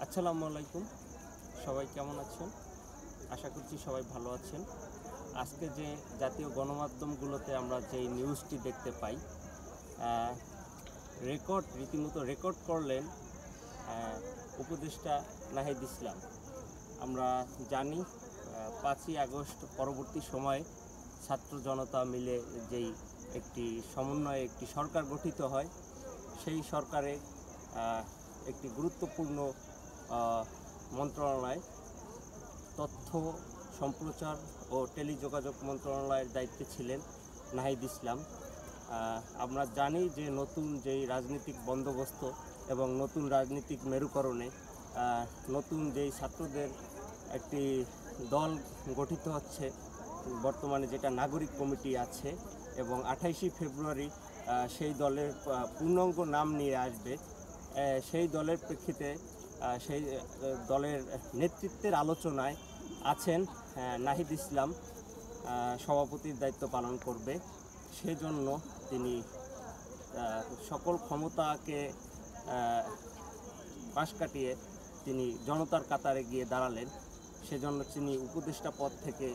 আসসালামু আলাইকুম, সবাই কেমন আছেন? আশা করছি সবাই ভালো আছেন। আজকে যে জাতীয় গণমাধ্যমগুলোতে আমরা যেই নিউজটি দেখতে পাই, রীতিমতো রেকর্ড করলেন উপদেষ্টা নাহিদ ইসলাম। আমরা জানি 5ই আগস্ট পরবর্তী সময়ে ছাত্র জনতা মিলে যেই একটি সমন্বয়ে একটি সরকার গঠিত হয়, সেই সরকারে একটি গুরুত্বপূর্ণ মন্ত্রণালয়, তথ্য সম্প্রচার ও টেলিযোগাযোগ মন্ত্রণালয়ের দায়িত্বে ছিলেন নাহিদ ইসলাম। আমরা জানি যে নতুন যেই রাজনৈতিক বন্দোবস্ত এবং নতুন রাজনৈতিক মেরুকরণে নতুন যেই ছাত্রদের একটি দল গঠিত হচ্ছে, বর্তমানে যেটা নাগরিক কমিটি আছে, এবং 28শে ফেব্রুয়ারি সেই দলের পূর্ণাঙ্গ নাম নিয়ে আসবে। সেই দলের প্রেক্ষিতে সেই দলের নেতৃত্বের আলোচনায় আছেন নাহিদ ইসলাম, সভাপতির দায়িত্ব পালন করবে। সেজন্য তিনি সকল ক্ষমতাকে পাশ কাটিয়ে তিনি জনতার কাতারে গিয়ে দাঁড়ালেন। সেজন্য তিনি উপদেষ্টা পদ থেকে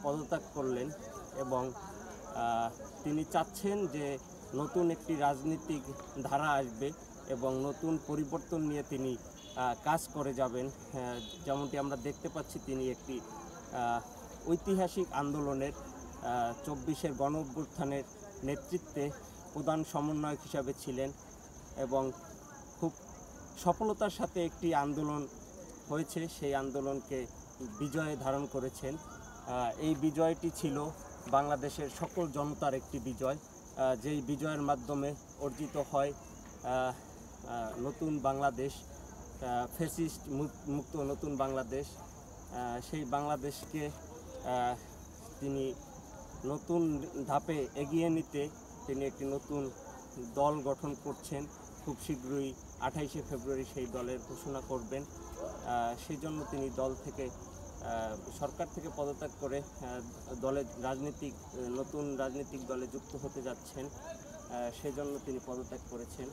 পদত্যাগ করলেন এবং তিনি চাচ্ছেন যে নতুন একটি রাজনৈতিক ধারা আসবে এবং নতুন পরিবর্তন নিয়ে তিনি কাজ করে যাবেন। যেমনটি আমরা দেখতে পাচ্ছি, তিনি একটি ঐতিহাসিক আন্দোলনের 24-এর গণঅভ্যুত্থানের নেতৃত্বে প্রধান সমন্বয়ক হিসাবে ছিলেন এবং খুব সফলতার সাথে একটি আন্দোলন হয়েছে, সেই আন্দোলনকে বিজয়ে ধারণ করেছেন। এই বিজয়টি ছিল বাংলাদেশের সকল জনতার একটি বিজয়, যেই বিজয়ের মাধ্যমে অর্জিত হয় নতুন বাংলাদেশ, ফ্যাসিস্ট মুক্ত নতুন বাংলাদেশ। সেই বাংলাদেশকে তিনি নতুন ধাপে এগিয়ে নিতে তিনি একটি নতুন দল গঠন করছেন। খুব শীঘ্রই 28শে ফেব্রুয়ারি সেই দলের ঘোষণা করবেন। সেই জন্য তিনি সরকার থেকে পদত্যাগ করে নতুন রাজনৈতিক দলে যুক্ত হতে যাচ্ছেন। সেজন্য তিনি পদত্যাগ করেছেন।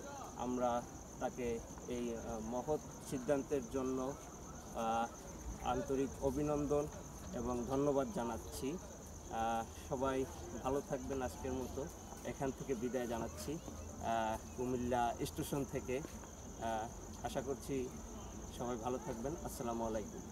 আমরা তাকে এই মহৎ সিদ্ধান্তের জন্য আন্তরিক অভিনন্দন এবং ধন্যবাদ জানাচ্ছি। সবাই ভালো থাকবেন। আজকের মতো এখান থেকে বিদায় জানাচ্ছি, কুমিল্লা স্টেশন থেকে। আশা করছি সবাই ভালো থাকবেন। আসসালামু আলাইকুম।